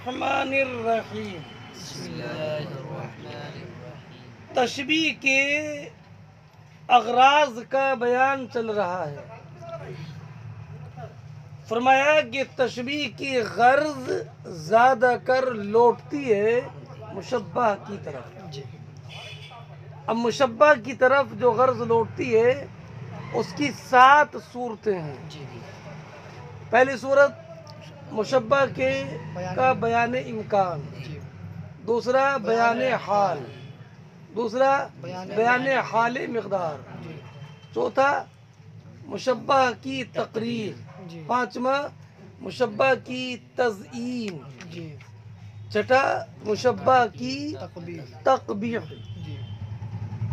الرحمن الرحیم. تشبیہ کے اغراض کا بیان چل رہا ہے. فرمایا کہ تشبیہ کی غرض زیادہ کر لوٹتی ہے مشبہ کی طرف. اب مشبہ کی طرف جو غرض لوٹتی ہے اس کی 7 صورتیں ہیں. پہلی صورت مشبہ کے کا بیان امکان، دوسرا بیان حال، دوسرا بیان حال مقدار، چوتھا مشبہ کی تقریر، پانچواں مشبہ کی تزئین، چھٹا مشبہ کی تقبیح.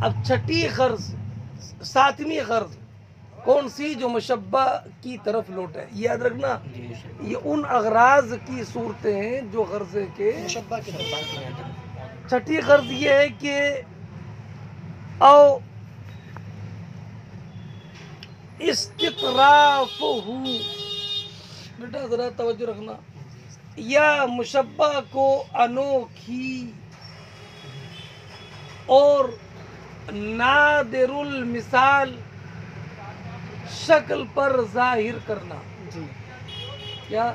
اب چھٹی غرض، 7ویں غرض کون سی؟ جو مشبہ کی طرف لوٹے. یاد رکھنا یہ ان اغراض کی صورتیں ہیں جو غرض کے مشبہ کی طرف. چھٹی غرض یہ ہے کہ او استطرافہ، بیٹا ذرا توجہ رکھنا، یا مشبہ کو انوکھی اور نادر المثال شکل پر ظاہر کرنا. کیا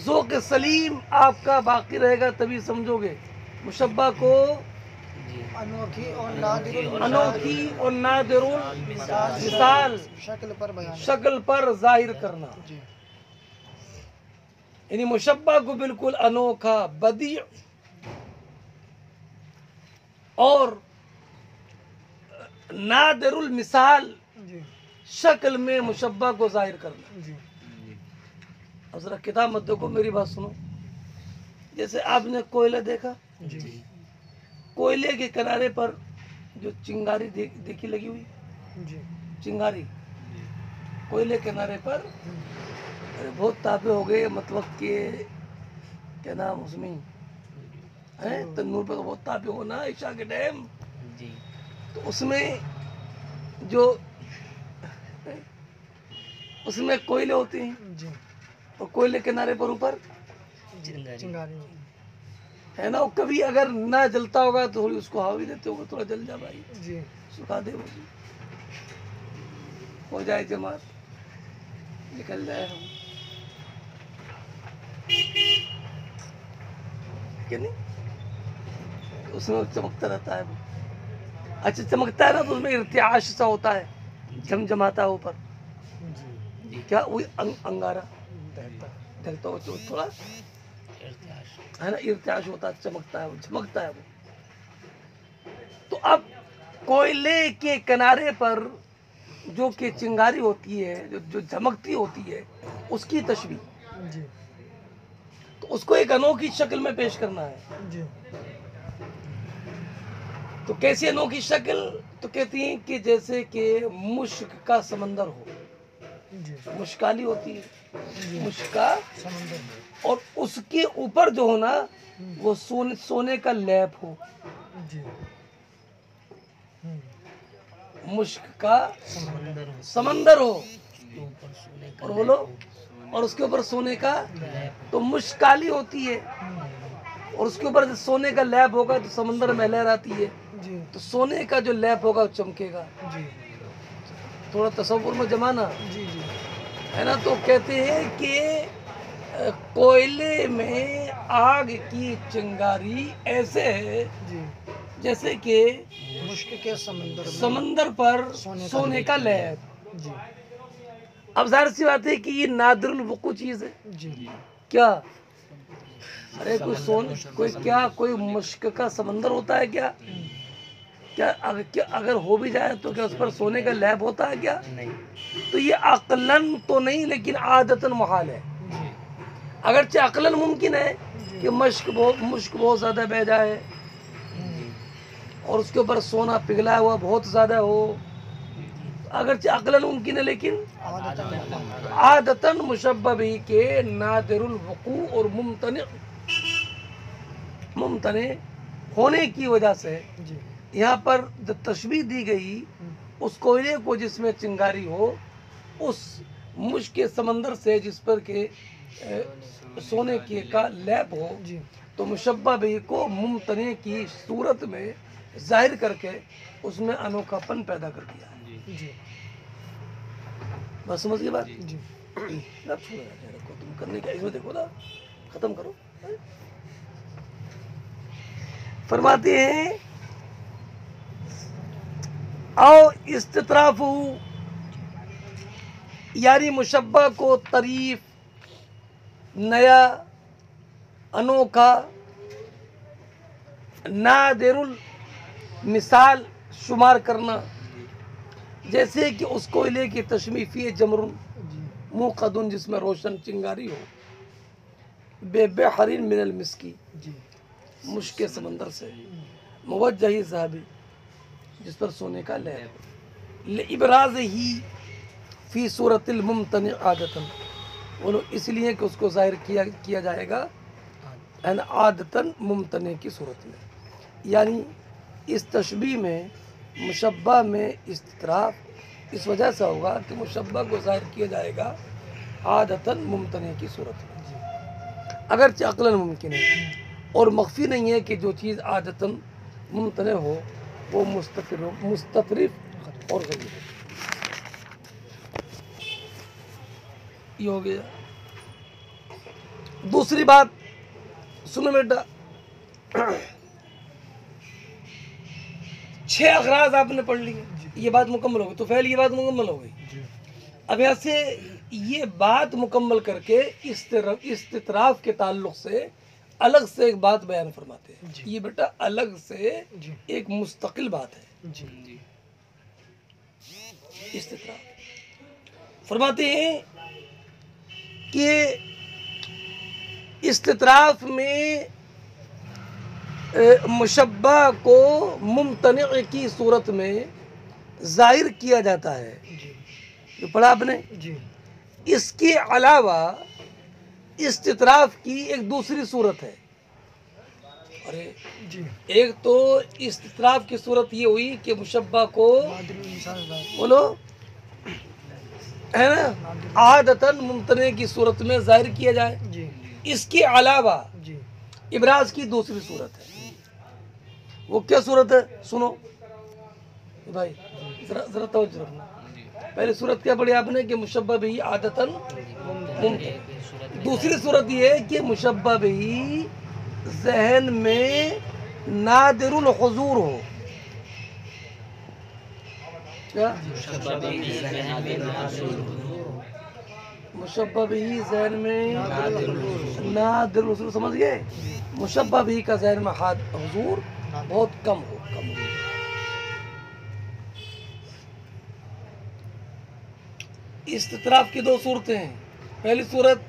ذوق سلیم آپ کا باقی رہے گا تبھی سمجھو گے. مشبہ کو انوکھی اور نادر المثال شکل پر ظاہر کرنا، یعنی مشبہ کو بالکل انوکھا، بدیع اور نادر المثال شکل میں مشبہ کو ظاہر کرنا. اب ذرا کتاب مت دیکھو، میری بات سنو. جیسے آپ نے کوئلہ دیکھا، کوئلے کے کنارے پر جو چنگاری دیکھی لگی ہوئی، چنگاری کوئلے کے کنارے پر بہت تابع ہو گئے، مطلب کہ کیا نام اس میں تنور پر بہت تابع ہونا عشاء کے ٹائم. تو اس میں جو اس میں کوئلے ہوتے ہیں اور کوئلے کنارے پر اوپر چنگاری ہے نا. کبھی اگر نہ جلتا ہوگا تو تھوڑی اس کو ہوا بھی دیتے ہوگا، تھوڑا جل جا بھائی، سکھا دے، ہو جائے جماعت، نکل جائے ہم کہ نہیں. اس میں چمکتا رہتا ہے. اچھا چمکتا ہے نا تو اس میں ارتعاش سا ہوتا ہے، جمجماتا ہے اوپر. کیا وہی انگارہ ڈھلتا ہو تھوڑا ہے نا، ارتعاش ہوتا ہے، چمکتا ہے، وہ جھمکتا ہے وہ. تو اب کوئلے کے کنارے پر جو کہ چنگاری ہوتی ہے، جو جھمکتی ہوتی ہے، اس کی تشبیہ، تو اس کو ایک انوکھی شکل میں پیش کرنا ہے. تو کیسی انوکھی شکل؟ تو کہتی ہیں کہ جیسے کہ مشک کا سمندر ہو، مشکالی ہوتی ہے، مشک کا سمندر، اور اس کے اوپر جو ہونا وہ سونے کا لیپ ہو. مشک کا سمندر ہو اور بولو، اور اس کے اوپر سونے کا، تو مشک کالی ہوتی ہے اور اس کے اوپر سونے کا لیپ ہوگا تو سمندر میں لہر آتی ہے. تو سونے کا جو لیپ ہوگا وہ چمکے گا. تھوڑا تصور میں جمانا ہے نا. تو کہتے ہیں کہ کوئلے میں آگ کی چنگاری ایسے ہے جیسے کہ مشک کے سمندر پر سونے کا لیپ. اب ظاہر سی بات ہے کہ یہ نادر الوقوع چیز ہے. کیا ارے کوئی مشک کا سمندر ہوتا ہے کیا؟ اگر ہو بھی جائے تو کیا اس پر سونے کا لیپ ہوتا ہے کیا؟ تو یہ عقلاً تو نہیں لیکن عادتاً محال ہے. اگرچہ عقلاً ممکن ہے کہ مشک بہت زیادہ بہہ جائے اور اس کے اوپر سونا پگھلا ہوا بہت زیادہ ہو، اگرچہ عقلاً ممکن ہے لیکن عادتاً مشبہ بھی کے نادر الوقوع اور ممتنع ہونے کی وجہ سے یہاں پر جو تشبیہ دی گئی، اس کوئلے کو جس میں چنگاری ہو، اس مشک کے سمندر سے جس پر کہ سونے کے کا لیپ ہو، تو مشبہ بھی کو ممتنع کی صورت میں ظاہر کر کے اس میں انوکھا پن پیدا کر دیا ہے۔ بس سمجھ گئے بات؟ اب چھوڑا جائے رکھو، تم کرنے کا اس میں دیکھو نا، ختم کرو۔ فرماتے ہیں او استطراف، یعنی مشبہ کو طریف، نیا، انوکھا، نادر المثال شمار کرنا، جیسے کہ اس کوئلے کی تشمیع فی جمر موقد، جس میں روشن چنگاری ہو، بے بحرین من المسکی، مشک کے سمندر سے، موجہی ذہبی، جس پر سونے کا لہر ہو، لابراز ہی فی صورت الممتنع عادتاً، بولو اس لیے کہ اس کو ظاہر کیا جائے گا عادتاً ممتنع کی صورت میں، یعنی اس تشبیہ میں مشبہ میں استطراف اس وجہ سے ہوگا کہ مشبہ کو ظاہر کیا جائے گا عادتاً ممتنع کی صورت میں، اگرچہ عقلاً ممکن ہے، اور مخفی نہیں ہے کہ جو چیز عادتاً ممتنع ہو وہ مستطرف اور غریب ہے۔ یہ ہو گیا۔ دوسری بات سنو بیٹا، 6 اغراض آپ نے پڑھ لیے، یہ بات مکمل ہو گئی، تو فعل یہ بات مکمل ہو گئی۔ اب یہاں سے یہ بات مکمل کر کے استطراف کے تعلق سے الگ سے ایک بات بیان فرماتے ہیں۔ یہ بیٹا الگ سے ایک مستقل بات ہے۔ استطراف فرماتے ہیں کہ استطراف میں مشبہ کو ممتنع کی صورت میں ظاہر کیا جاتا ہے، جو پڑھا آپ نے۔ اس کے علاوہ استطراف کی ایک دوسری صورت ہے، ایک تو استطراف کی صورت یہ ہوئی کہ مشبہ کو بولو ہے نا عادتاً ممتنع کی صورت میں ظاہر کیا جائے، اس کے علاوہ ابراز کی دوسری صورت ہے۔ وہ کیا صورت ہے؟ سنو بھائی، ذرا توجہ رکھنا۔ پہلی صورت کیا پڑھی آپ نے کہ مشبہ بھی عادتاً ممتنع، دوسری صورت یہ ہے کہ مشبہ بھی ذہن میں نادر الحضور ہو۔ کیا؟ مشبہ بھی ذہن میں نادر الحضور، سمجھ گئے؟ مشبہ بھی کا ذہن میں حضور بہت کم ہو۔ استطراف کی 2 صورتیں ہیں۔ پہلی صورت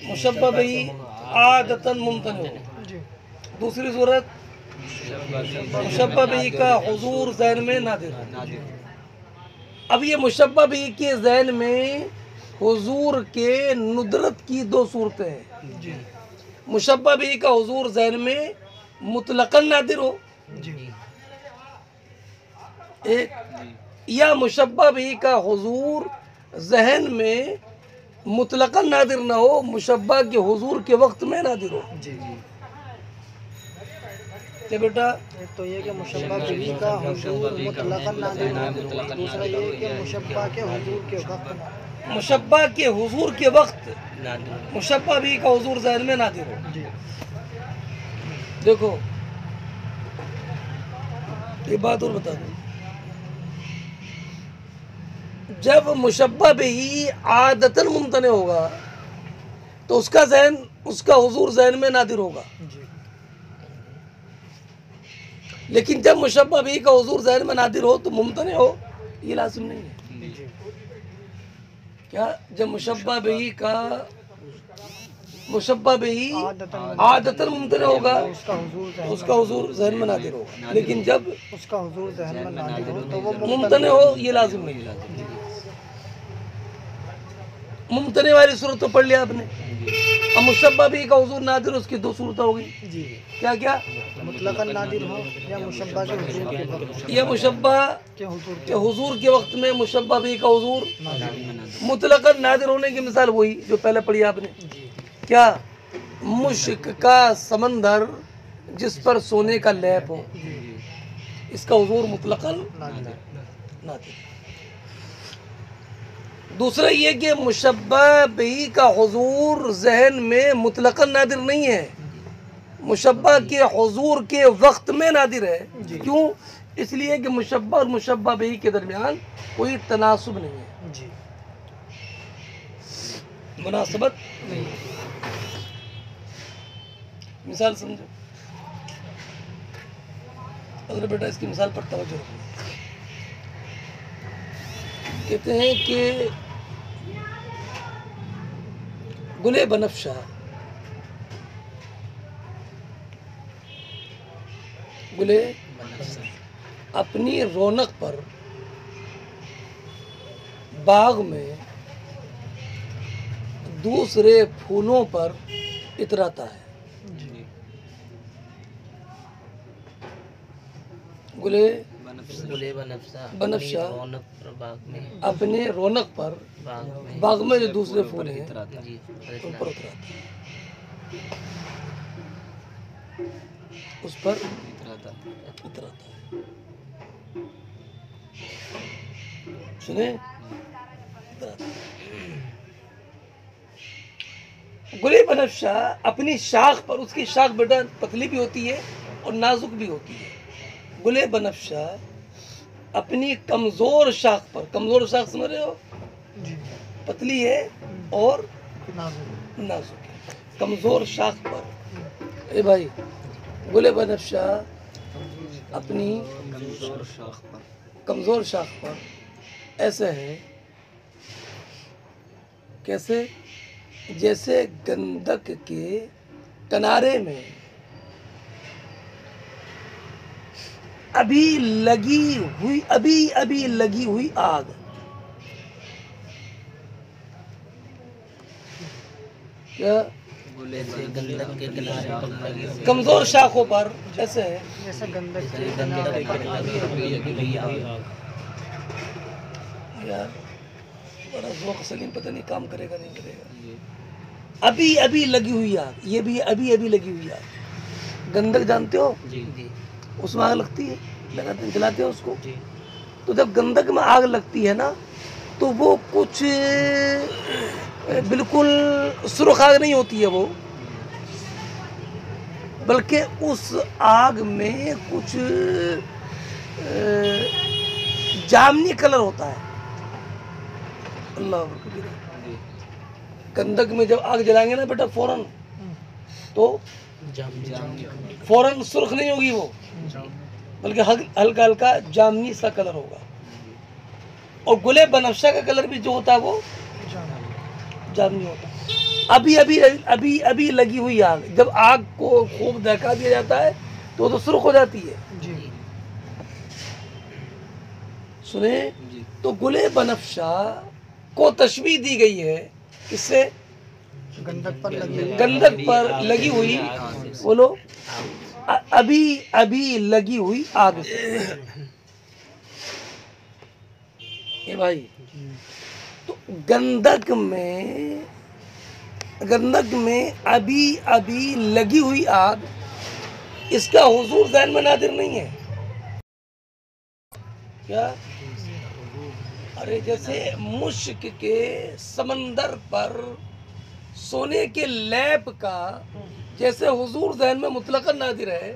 مشبہ بھی عادتاً ممتنع ہو، دوسری صورت مشبہ بھی کا حضور ذہن میں نادر ہو۔ اب یہ مشبہ بھی کے ذہن میں حضور کے ندرت کی 2 صورتیں ہیں۔ مشبہ بھی کا حضور ذہن میں مطلقاً نادر ہو، ایک، یا مشبہ بھی کا حضور ذہن میں مطلقاً نادر نہ ہو، مشبہ کے حضور کے وقت میں نادر ہو۔ کہ بیٹا ایک تو یہ کہ مشبہ بھی کا حضور مطلقاً نادر ہو، دوسرا یہ کہ مشبہ کے حضور کے وقت، مشبہ کے حضور کے وقت مشبہ بھی کا حضور ذہن میں نادر ہو۔ دیکھو یہ بات اور بتا دوں، جب مشبہ بھی عادتاً ممتنع ہوگا تو اس کا حضور ذہن میں نادر ہوگا، لیکن جب مشبہ بھی کا حضور ذہن میں نادر ہو تو ممتنع ہو، یہ لازم نہیں ہے۔ کیا؟ جب مشبہ بھی عادتاً ممتنع ہوگا اس کا حضور ذہن میں نادر ہوگا، لیکن جب اس کا حضور ذہن میں نادر ہو تو وہ ممتنع ہو، یہ لازم نہیں ہے۔ ممتنع والی صورت تو پڑھ لیا آپ نے۔ اب مشبہ بھی کا حضور نادر، اس کی دو صورتیں ہو گئی، جی کیا کیا؟ مطلقاً نادر ہو یا مشبہ کے حضور کے وقت یہ مشبہ کے حضور کہ حضور کے وقت میں مشبہ بھی کا حضور مطلقاً نادر ہونے کی مثال وہی جو پہلے پڑھی آپ نے، جی کیا؟ مشک کا سمندر جس پر سونے کا لیپ ہو، اس کا حضور مطلقاً نادر نادر۔ دوسرا یہ کہ مشبہ بھی کا حضور ذہن میں مطلقاً نادر نہیں ہے، مشبہ کے حضور کے وقت میں نادر ہے۔ کیوں؟ اس لیے کہ مشبہ اور مشبہ بھی کے درمیان کوئی تناسب نہیں ہے، جی مناسبت نہیں۔ مثال سمجھو، اگر بیٹا اس کی مثال پر توجہ رکھو، کہتے ہیں کہ گلے بنفشہ گلے اپنی رونق پر باغ میں دوسرے پھولوں پر اتراتا ہے۔ گلے بنفشہ اپنے رونق پر باغ میں جو دوسرے پھول ہیں ان پر اتراتا ہے، اس پر اتراتا ہے، سنیں؟ اتراتا ہے۔ گلے بنفشہ اپنی شاخ پر، اس کی شاخ بیٹا پتلی بھی ہوتی ہے اور نازک بھی ہوتی ہے، گلے بنفشہ اپنی کمزور شاخ پر، کمزور شاخ سمجھ رہے ہو، جی پتلی ہے اور نازک نازک ہے، کمزور شاخ پر، اے بھائی گلے بنفشہ اپنی کمزور شاخ پر ایسے ہے، کیسے؟ جیسے گندک کے کنارے میں ابھی لگی ہوئی آگ، کیا؟ کمزور شاخوں پر ایسے ہے جیسا گندک کے کنارے پر یار بڑا ذوق سلیم، پتہ نہیں کام کرے گا نہیں کرے گا۔ ابھی لگی ہوئی آگ، یہ بھی ابھی لگی ہوئی آگ، گندک جانتے ہو؟ اس میں آگ لگتی ہے، لگاتے جلاتے ہو اس کو، تو جب گندک میں آگ لگتی ہے نا تو وہ کچھ بالکل سرخ آگ نہیں ہوتی ہے وہ، بلکہ اس آگ میں کچھ جامنی کلر ہوتا ہے۔ اللہ اکبر۔ گندک میں جب آگ جلائیں گے نا بیٹا فوراً، تو فوراً سرخ نہیں ہوگی وہ، بلکہ ہلکا ہلکا جامنی سا کلر ہوگا، اور گلے بنفشہ کا کلر بھی جو ہوتا ہے وہ جامنی ہوتا ہے۔ ابھی لگی ہوئی آگ، جب آگ کو خوب دہکا دیا جاتا ہے تو وہ تو سرخ ہو جاتی ہے، جی سنیں؟ تو گلے بنفشہ کو تشبیہ دی گئی ہے کس سے؟ گندک پر لگی ہوئی، بولو، ابھی لگی ہوئی آگ سے۔ اے بھائی تو گندک میں ابھی لگی ہوئی آگ، اس کا حضور ذہن میں نادر نہیں ہے، کیا؟ ارے جیسے مشک کے سمندر پر سونے کے لیپ کا جیسے حضور ذہن میں مطلقاً نادر ہے،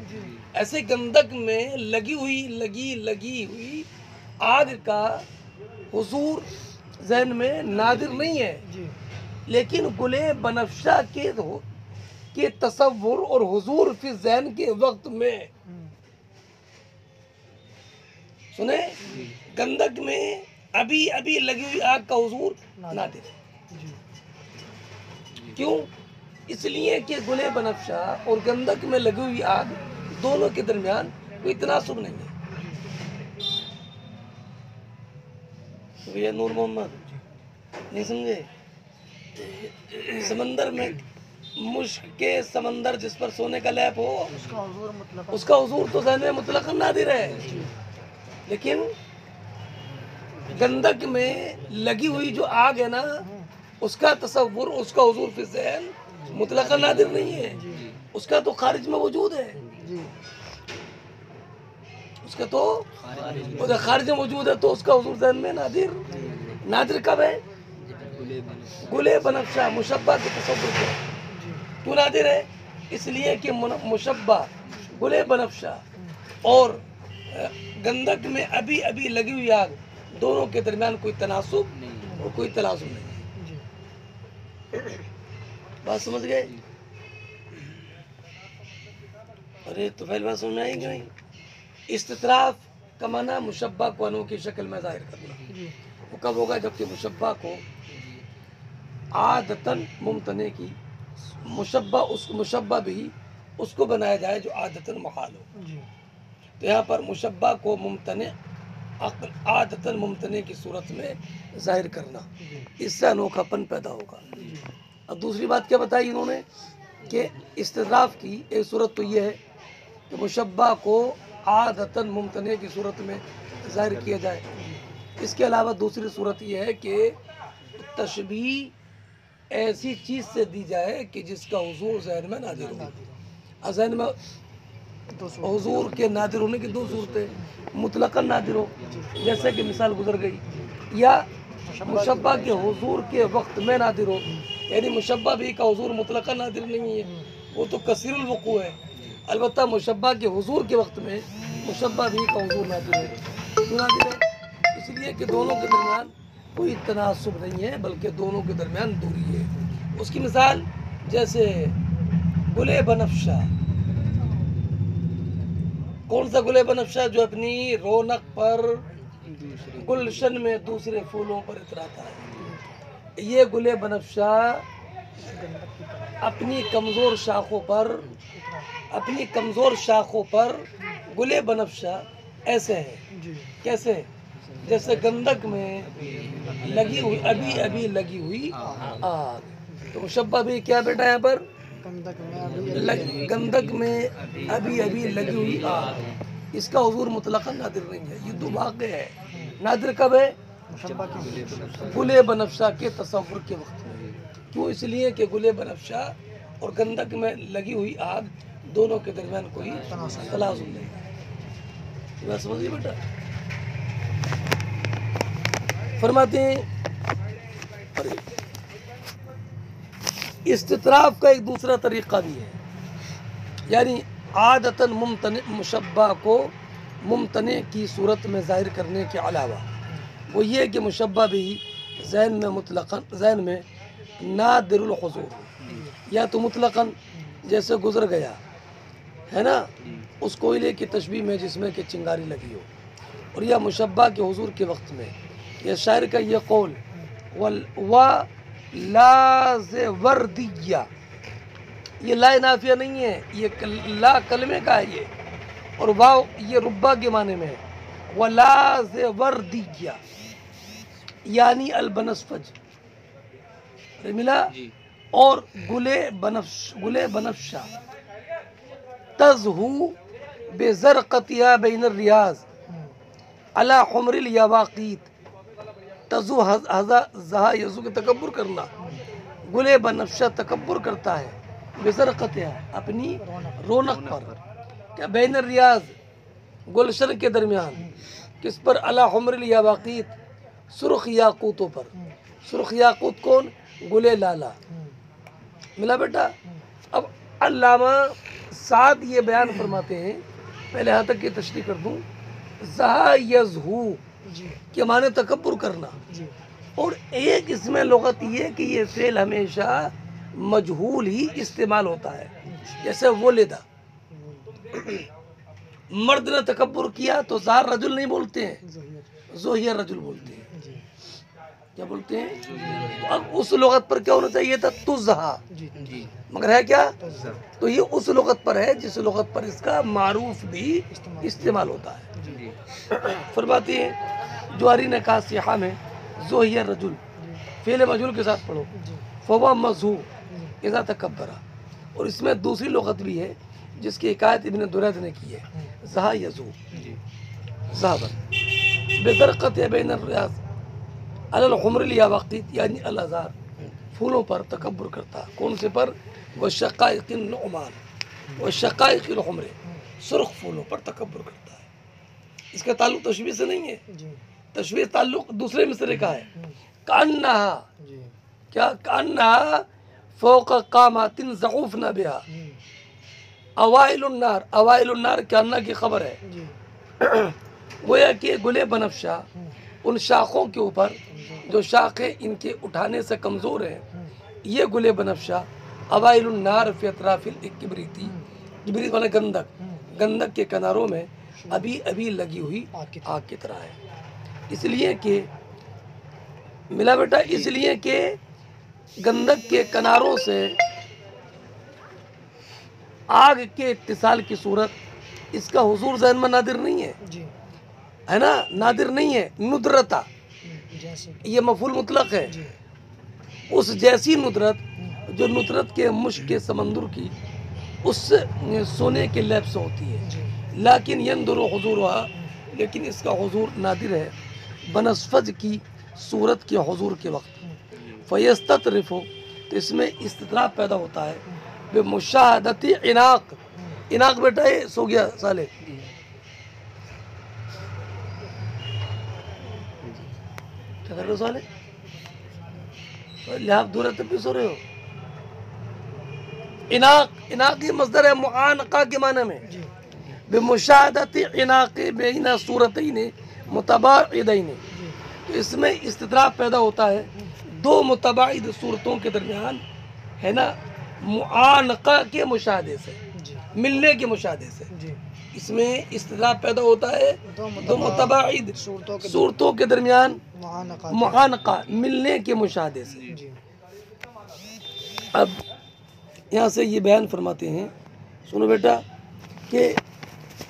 ایسے گندک میں لگی ہوئی آگ کا حضور ذہن میں نادر نہیں ہے، لیکن گلے بنفشہ کے تصور اور حضور فی ذہن کے وقت میں، سنیں؟ گندک میں ابھی لگی ہوئی آگ کا حضور نادر ہے، کیوں؟ اس لیے کہ گلے بنفشہ اور گندک میں لگی ہوئی آگ دونوں کے درمیان کوئی تناسب نہیں ہے۔ بھیا نور محمد نہیں سمجھے؟ سمندر میں مشک کے سمندر جس پر سونے کا لیپ ہو، اس کا حضور مطلق اس کا حضور تو ذہن میں مطلق نادر ہے، لیکن گندک میں لگی ہوئی جو آگ ہے نا، اس کا تصور، اس کا حضور فی ذہن مطلق نادر نہیں ہے، اس کا تو خارج میں وجود ہے، جی اس کا تو خارج میں موجود ہے، تو اس کا حضور ذہن میں نادر، نادر کب ہے؟ گلے بنفشہ مشبہ کے تصور کو کیوں نادر ہے؟ اس لیے کہ مشبہ گلے بنفشہ اور گندک میں ابھی ابھی لگی ہوئی آگ، دونوں کے درمیان کوئی تناسب اور کوئی تلازم نہیں ہے۔ بات سمجھ گئے؟ ارے تو پہلے بات سمجھ آئے گی نہیں؟ استطراف کا معنی مشبہ کو انوکھی شکل میں ظاہر کرنا، وہ کب ہوگا؟ جبکہ مشبہ کو عادتاً ممتنع کی مشبہ بھی اس کو بنایا جائے جو عادتاً محال ہو۔ تو یہاں پر مشبہ کو عادتاً ممتنع کی صورت میں ظاہر کرنا، اس سے انوکھا پن پیدا ہوگا۔ اب دوسری بات کیا بتائی انہوں نے کہ استطراف کی ایک صورت تو یہ ہے کہ مشبہ کو عادتاً ممتنع کی صورت میں ظاہر کیا جائے، اس کے علاوہ دوسری صورت یہ ہے کہ تشبیہ ایسی چیز سے دی جائے کہ جس کا حضور ذہن میں نادر ہو۔ ذہن میں حضور کے نادر ہونے کی دو صورتیں، مطلقاً نادر ہو جیسے کہ مثال گزر گئی، یا مشبہ کے حضور کے وقت میں نادر ہو، یعنی مشبہ بھی کا حضور مطلقاً نادر نہیں ہے، وہ تو کثیر الوقوع ہے، البتہ مشبہ کے حضور کے وقت میں مشبہ بھی کا حضور نادر ہے۔ کیوں نادر ہے؟ اس لیے کہ دونوں کے درمیان کوئی تناسب نہیں ہے، بلکہ دونوں کے درمیان دوری ہے۔ اس کی مثال جیسے گلے بنفشہ، کون سا گلے بنفشہ؟ جو اپنی رونق پر گلشن میں دوسرے پھولوں پر اتراتا ہے۔ یہ گلے بنفشہ اپنی کمزور شاخوں پر گلے بنفشہ ایسے ہے، کیسے؟ جیسے گندک میں لگی ہوئی ابھی لگی ہوئی آگ۔ تو مشبہ بھی کیا بیٹا یہاں پر؟ گندک میں ابھی لگی ہوئی آگ، اس کا حضور مطلقاً نادر نہیں ہے، یہ دو واقع ہے۔ نادر کب ہے؟ گلے بنفشہ کے تصور کے وقت میں۔ کیوں؟ اس لیے کہ گلے بنفشہ اور گندک میں لگی ہوئی آگ، دونوں کے درمیان کوئی تلازم نہیں ہے۔ یہ بات سمجھیے بیٹا؟ فرماتے ہیں استطراف کا ایک دوسرا طریقہ بھی ہے، یعنی عادتاً ممتنع مشبہ کو ممتنع کی صورت میں ظاہر کرنے کے علاوہ وہ یہ کہ مشبہ بھی ذہن میں نادر الحضور، یا تو مطلقاً جیسے گزر گیا ہے نا اس کوئلے کی تشبیہ میں جس میں کہ چنگاری لگی ہو، اور یا مشبہ کے حضور کے وقت میں، یہ شاعر کا یہ قول لازوردیہ، یہ لا نافیہ نہیں ہے، یہ لا کلمے کا ہے یہ، اور واو یہ ربا کے معنی میں ہے، وَلَازِوَرْدِيَّ یعنی البنسفج ملا، اور گلے بنفشہ تزہو بزرقتیا بین الریاض علی حمر الیواقیت، تزو زہا یزو کے تکبر کرنا، گلے بنفشہ تکبر کرتا ہے، بزرقتیا اپنی رونق پر، کیا بین الریاض گلشن کے درمیان، کس پر؟ علی حمر الیواقیت سرخ یاقوتوں پر۔ سرخ یاقوت کون؟ گلے لالا، ملا بیٹا؟ اب علامہ سعد یہ بیان فرماتے ہیں، پہلے یہاں تک کی تشریح کر دوں، زہا یزہو کے معنی تکبر کرنا، اور ایک اس میں لغت یہ کہ یہ فعل ہمیشہ مجہول ہی استعمال ہوتا ہے، جیسے ولدہ، مرد نے تکبر کیا تو زہر رجل نہیں بولتے ہیں، زوہیہ رجل بولتے ہیں، کیا بولتے ہیں؟ تو اب اس لغت پر کیا ہونا چاہیے تھا؟ تزہا، مگر ہے کیا؟ تو یہ اس لغت پر ہے جس لغت پر اس کا معروف بھی استعمال ہوتا ہے۔ فرماتی ہے جوہری نے کہا سیحہ میں زوہیہ رجل، فعل مجہول کے ساتھ پڑھو، فوا مزہو اذا تکبرہ، اور اس میں دوسری لغت بھی ہے جس کی حکایت ابن درید نے کی ہے، زہا یزو زہبن بدرقت بین الریاض علی الحمر الیاواقیت، یعنی الازار پھولوں پر تکبر کرتا، کون سے پر؟ والشقائق النعمان والشقائق الحمر، سرخ پھولوں پر تکبر کرتا ہے۔ اس کا تعلق تشبیہ سے نہیں ہے، جی تشبیہ تعلق دوسرے مصرے کا ہے، کانہا جی کیا؟ کانہا فوق قامات ضعفنا بها اوائل النار، اوائل النار کانہا کی خبر ہے، جی گویا کہ گلے بنفشا ان شاخوں کے اوپر جو شاخیں ان کے اٹھانے سے کمزور ہیں، یہ گلے بنفشا اوائل النار فی اطراف الکبریتی، کبریت والا گندک، گندک کے کناروں میں ابھی ابھی لگی ہوئی آگ کی طرح ہے۔ اس لیے کہ ملا بیٹا، اس لیے کہ گندک کے کناروں سے آگ کے اتصال کی صورت اس کا حضور ذہن میں نادر نہیں ہے، جی ہے نا، نادر نہیں ہے، ندرتا جیسے یہ مفعول مطلق ہے، جی اس جیسی ندرت جو ندرت کے مشک کے سمندر کی اس سونے کے لیب سے ہوتی ہے، جی لیکن یندر حضورها، لیکن اس کا حضور نادر ہے بنسفج کی صورت کے حضور کے وقت، فیستطرف، تو اس میں استطراف پیدا ہوتا ہے بمشاہدتی عناق، عناق بیٹا یہ سو گیا صالح، کیا کر رہے ہو صالح؟ لحاظ دور ہے تب بھی سو رہے ہو؟ عناق، عناق یہ مصدر ہے معانقہ کے معنی میں، جی بمشاہدت عناق بین صورتین متباعدین، تو اس میں استطراف پیدا ہوتا ہے دو متباعد صورتوں کے درمیان، ہے نا، معانقہ کے مشاہدے سے، جی ملنے کے مشاہدے سے، جی اس میں استطراف پیدا ہوتا ہے دو متباعد صورتوں صورتوں کے درمیان معانقات معانقہ، ملنے کے مشاہدے سے۔ جی اب یہاں سے یہ بیان فرماتے ہیں، سنو بیٹا، کہ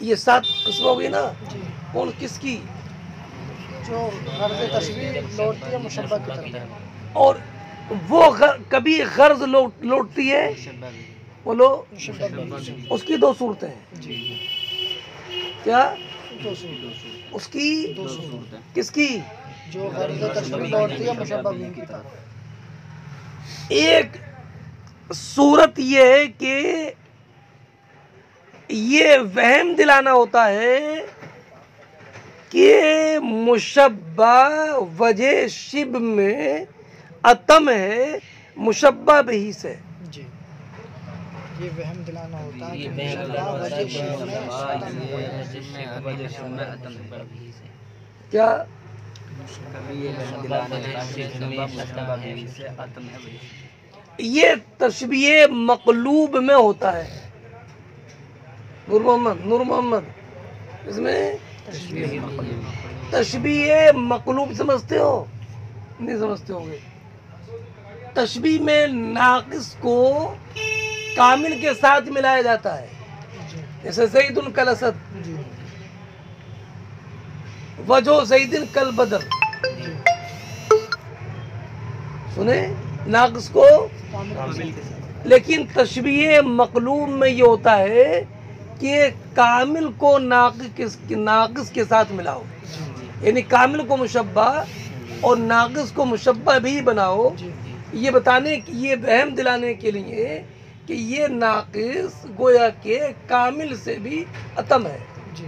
یہ 7 قسم ہو گئی نا، جی کون کس کی؟ جو غرض تشبیہ لوٹتی ہے مشبہ کی طرف، اور وہ کبھی غرض لوٹتی ہے، بولو، مشبہ کی اس کی 2 صورتیں ہیں، جی کیا؟ 2 صورت، اس کی 2 صورت کس کی؟ جو غرض تشبیہ لوٹتی ہے مشبہ کی طرف، ایک صورت یہ ہے کہ یہ وہم دلانا ہوتا ہے کہ مشبہ وجہ شب میں اتم ہے مشبہ بہی سے، جی یہ وہم دلانا ہوتا ہے کہ مشبہ وجہ شبہ میں اتم ہے، کیا؟ یہ تشبیہ مقلوب میں ہوتا ہے، نور محمد اس میں تشبیہ مقلوب سمجھتے ہو؟ نہیں سمجھتے ہو گے؟ تشبیہ میں ناقص کو کامل کے ساتھ ملایا جاتا ہے، جی جیسے زید کل اسد، جی وجہ زید کل بدر، سنے، ناقص کو، کامل کے ساتھ، لیکن تشبیہ مقلوب میں یہ ہوتا ہے کہ کامل کو ناقص کے ساتھ ملاؤ، یعنی کامل کو مشبہ اور ناقص کو مشبہ بھی بناؤ، یہ بتانے، یہ وہم دلانے کے لیے کہ یہ ناقص گویا کہ کامل سے بھی اتم ہے، جی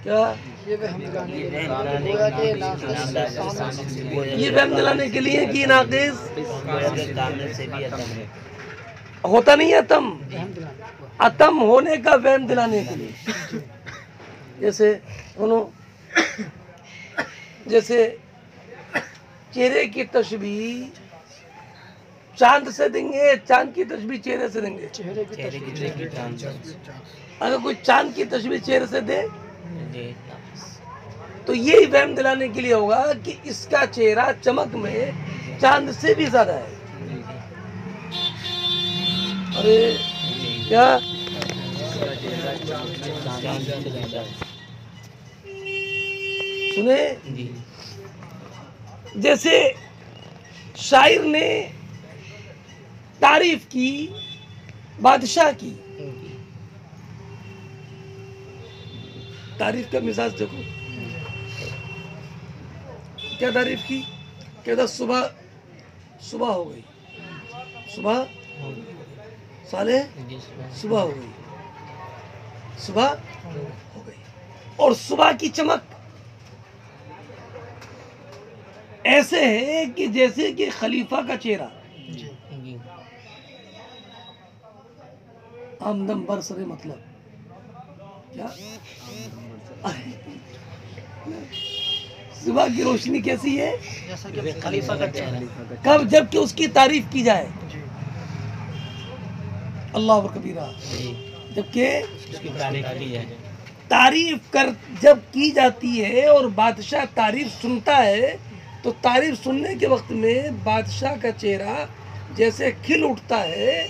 کیا؟ یہ وہم دلانے کے لیے گویا کہ ناقص کامل سے، یہ وہم دلانے کے لیے کہ ناقص کامل سے بھی اتم ہے، ہوتا نہیں ہے اتم، وہم دلانے، اتم ہونے کا وہم دلانے کے لیے، جیسے سنو، جیسے چہرے کی تشبیہ چاند سے دیں گے، چاند کی تشبیہ چہرے سے دیں گے، چہرے کی تشبیہ، اگر کوئی چاند کی تشبیہ چہرے سے دے تو یہی وہم دلانے کے لیے ہوگا کہ اس کا چہرہ چمک میں چاند سے بھی زیادہ ہے، ارے کیا؟ سنیں، جیسے شاعر نے تعریف کی بادشاہ کی. تعریف کا مزاج دیکھو. کیا تعریف کی؟ کہتا صبح ہو گئی. صبح صالح صبح ہو گئی. صبح ہو گئی. اور صبح کی چمک ایسے ہے کہ جیسے کہ خلیفہ کا چہرہ. آمدم برسر مطلب کیا؟ صبح کی روشنی کیسی ہے؟ جیسا کہ خلیفہ کا چہرہ. کب؟ جب کہ اس کی تعریف کی جائے. اللہ اکبر کبیرہ. جب کہ تعریف جب کی جاتی ہے اور بادشاہ تعریف سنتا ہے تو تعریف سننے کے وقت میں بادشاہ کا چہرہ جیسے کھل اٹھتا ہے،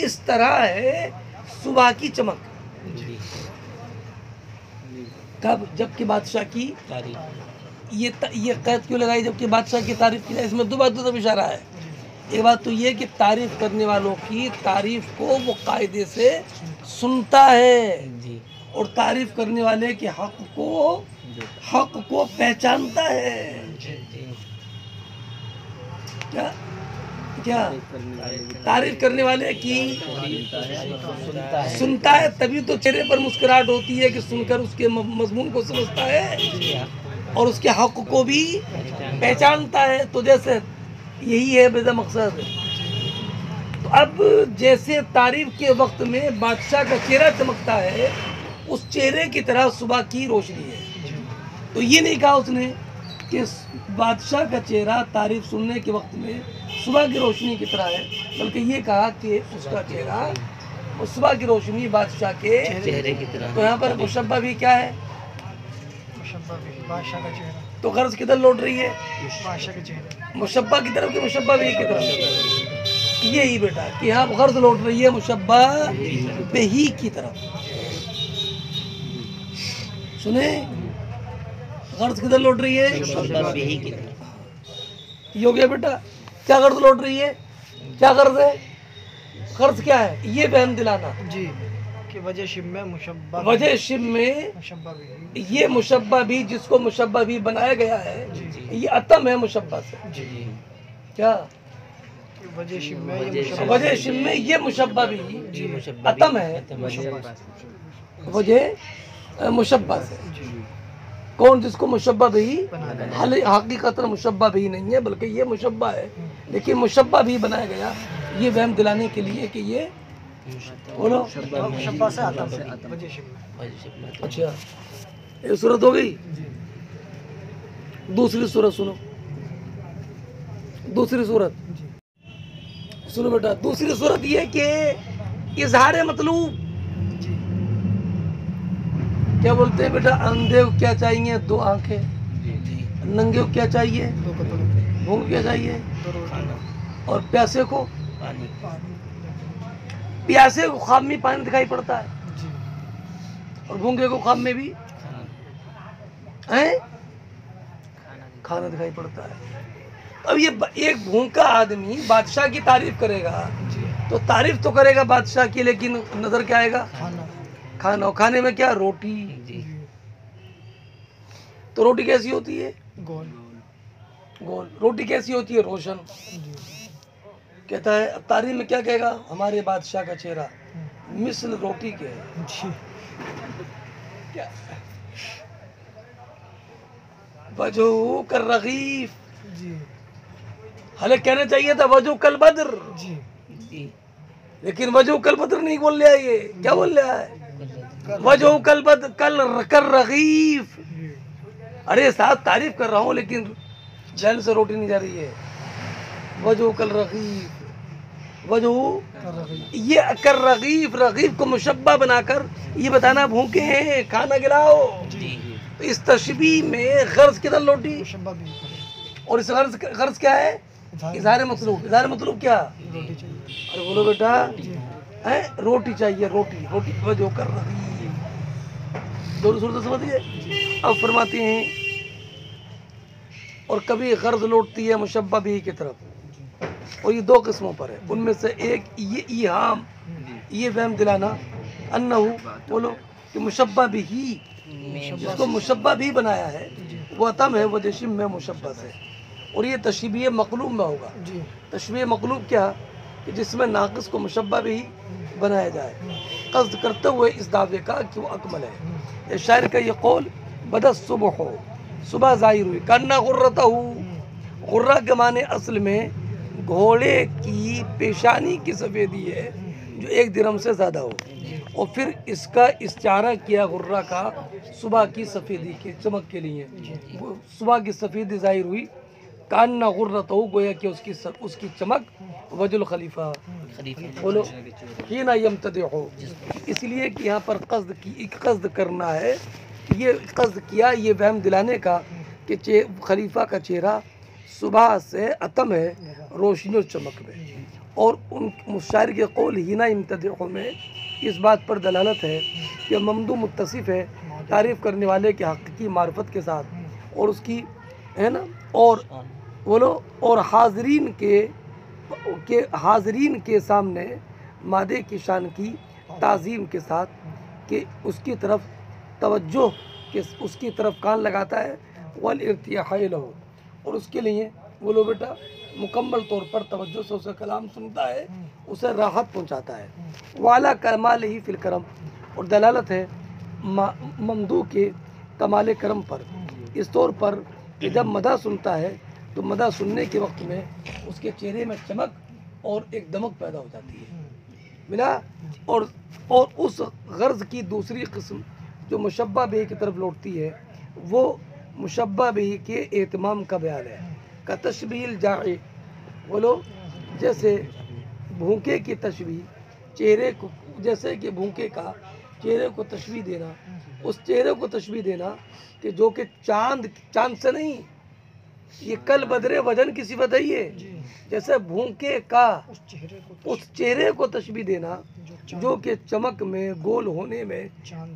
اس طرح ہے صبح کی چمک. کب؟ جب کہ بادشاہ کی یہ قید کیوں لگائی جب کہ بادشاہ کی تعریف کی جائے؟ اس میں دو باتوں طرف اشارہ ہے. ایک بات تو یہ کہ تعریف کرنے والوں کی تعریف کو وہ قاعدے سے سنتا ہے اور تعریف کرنے والے کے حق کو پہچانتا ہے. کیا تعریف کرنے والے کی سنتا ہے، تبھی تو چہرے پر مسکراہٹ ہوتی ہے کہ سن کر اس کے مضمون کو سمجھتا ہے اور اس کے حق کو بھی پہچانتا ہے. تو جیسے یہی ہے بے مقصد. تو اب جیسے تعریف کے وقت میں بادشاہ کا چہرہ چمکتا ہے، اس چہرے کی طرح صبح کی روشنی ہے. تو یہ نہیں کہا اس نے کہ بادشاہ کا چہرہ تعریف سننے کے وقت میں صبح کی روشنی کی طرح ہے، بلکہ یہ کہا کہ اس کا چہرہ صبح کی روشنی بادشاہ کے چہرے کی طرح. تو یہاں پر مشبہ بھی کیا ہے؟ بادشاہ کا چہرہ. تو غرض کدھر لوٹ رہی ہے؟ بادشاہ کا چہرہ. مشبہ کی طرف کہ مشبہ بھی کی طرف؟ یہی بیٹا کہ یہاں غرض لوٹ رہی ہے مشبہ بہی کی طرف. سنیں، غرض کدھر لوٹ رہی ہے؟ مشبہ بہی کی طرح. یہ ہو گیا بیٹا. کیا غرض لوٹ رہی ہے؟ کیا غرض ہے؟ غرض کیا ہے؟ یہ بہن دلانا جی کہ وجہ شم میں مشبہ. وجہ شم میں مشبہ بھی. یہ مشبہ بھی جس کو مشبہ بھی بنایا گیا ہے یہ عتم ہے مشبہ سے. جی کیا وجہ شم میں یہ مشبہ. وجہ شم میں یہ مشبہ بھی جی مشبہ عتم ہے وجہ مشبہ سے. کون؟ جس کو مشبہ بھی حقیقت مشبہ بھی نہیں ہے بلکہ یہ مشبہ ہے، لیکن مشبہ بھی بنایا گیا یہ وہم دلانے کے لیے کہ یہ بولو مشبہ سے آتا وجہ شم میں. اچھا یہ صورت ہو گئی. دوسری صورت سنو. دوسری صورت سنو بیٹا. دوسری صورت یہ کہ اظہار مطلوب. کیا بولتے ہیں بیٹا؟ اندھے کو کیا چاہیے؟ دو آنکھیں. ننگے کو کیا چاہیے؟ بھوک کیا چاہیے؟ اور پیاسے کو خواب میں پانی دکھائی پڑتا ہے اور بھونگے کو خواب میں بھی کھانا دکھائی پڑتا ہے. اب یہ ایک بھوکا آدمی بادشاہ کی تعریف کرے گا تو تعریف تو کرے گا بادشاہ کی، لیکن نظر کیا آئے گا؟ کھانا. اور کھانے میں کیا؟ روٹی. تو روٹی کیسی ہوتی ہے؟ گول. روٹی کیسی ہوتی ہے؟ روشن. کہتا ہے اب تعریف میں کیا کہے گا؟ ہمارے بادشاہ کا چہرہ مثل روٹی کے کیا وجہ کر رغیف. حالے کہنا چاہیے تھا وجہ کل بدر، لیکن وجہ کل بدر نہیں بول لیا. یہ کیا بول لیا ہے؟ وجہ کل بدر کر رغیف. ارے صاحب تعریف کر رہا ہوں لیکن جہل سے روٹی نہیں جا رہی ہے. وجہ کل رغیف. وجہ یہ کر رغیف. رغیف کو مشبہ بنا کر یہ بتانا بھوکے ہیں کھانا گلاؤ. تو اس تشبیہ میں غرض کدھر لوٹی؟ اور اس غرض کیا ہے؟ اظہار مطلوب. اظہار مطلوب کیا؟ ارے بولو بیٹا. روٹی چاہیے. روٹی. وجہ کر رغیف. دونوں صورتیں سمجھ گئے؟ اب فرماتے ہیں اور کبھی غرض لوٹتی ہے مشبہ بھی کی طرف. اور یہ دو قسموں پر ہے. ان میں سے ایک یہ ایہام، یہ وہم دلانا، انہو بولو کہ مشبہ بھی، جس کو مشبہ بھی بنایا ہے وہ اتم ہے، وہ جشم میں مشبہ سے. اور یہ تشبیہ مقلوب میں ہوگا. تشبیہ مقلوب کیا؟ کہ جس میں ناقص کو مشبہ بھی بنایا جائے، قصد کرتے ہوئے اس دعوے کا کہ وہ اکمل ہے. یہ شاعر کا یہ قول، بدت صبح ہو، صبح ظاہر ہوئی، کانا غرتہ، غرہ کے معنی اصل میں گھوڑے کی پیشانی کی سفیدی ہے جو 1 درہم سے زیادہ ہو. اور پھر اس کا استعارہ کیا غرہ کا صبح کی سفیدی کے چمک کے لیے. صبح کی سفیدی ظاہر ہوئی، کانا غرتہ، گویا کہ اس کی چمک وجہ الخلیفہ بولو حین یمتدح، اس لیے کہ یہاں پر قصد کرنا ہے، یہ قصد کیا یہ وہم دلانے کا کہ خلیفہ کا چہرہ صبح سے اتم ہے روشنی اور چمک میں. اور ان مشاعر کے قول حین یمتدح میں اس بات پر دلالت ہے کہ ممدوح متصف ہے تعریف کرنے والے کے حقیقی معرفت کے ساتھ، اور اس کی ہے نا، اور بولو، اور حاضرین کے سامنے مادے کی شان کی تعظیم کے ساتھ کہ اس کی طرف توجہ، کہ اس کی طرف کان لگاتا ہے، والارتیاح لہ، اور اس کے لیے بولو بیٹا مکمل طور پر توجہ سے اسے کلام سنتا ہے، اسے راحت پہنچاتا ہے. والا کمال ہی فی الکرم، اور دلالت ہے ممدوح کے کمال کرم پر، اس طور پر کہ جب مدح سنتا ہے تو مدح سننے کے وقت میں اس کے چہرے میں چمک اور ایک دمک پیدا ہو جاتی ہے. ملا. اور اس غرض کی دوسری قسم جو مشبہ بھی کی طرف لوٹتی ہے، وہ مشبہ بھی کے اہتمام کا بیان ہے. کا تشبیہ الجاعی، بولو جیسے بھوکے کی تشبیہ چہرے کو، جیسے کہ بھوکے کا چہرے کو تشبیہ دینا، اس چہرے کو تشبیہ دینا کہ جو کہ چاند سے نہیں، یہ کل بدرے وجن کی صفت ہے. یہ جیسے بھوکے کا اس چہرے کو تشبیہ دینا جو کہ چمک میں، گول ہونے میں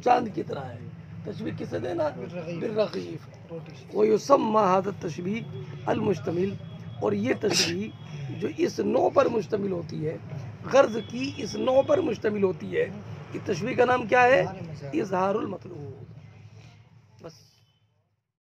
چاند کی طرح ہے. تشبیہ کسے دینا؟ بالرغیف. ویسمى هذا التشبیہ المشتمل، اور یہ تشبیہ جو اس نوع پر مشتمل ہوتی ہے، غرض کی اس نوع پر مشتمل ہوتی ہے، اس تشبیہ کا نام کیا ہے؟ اظہار المطلوب. بس.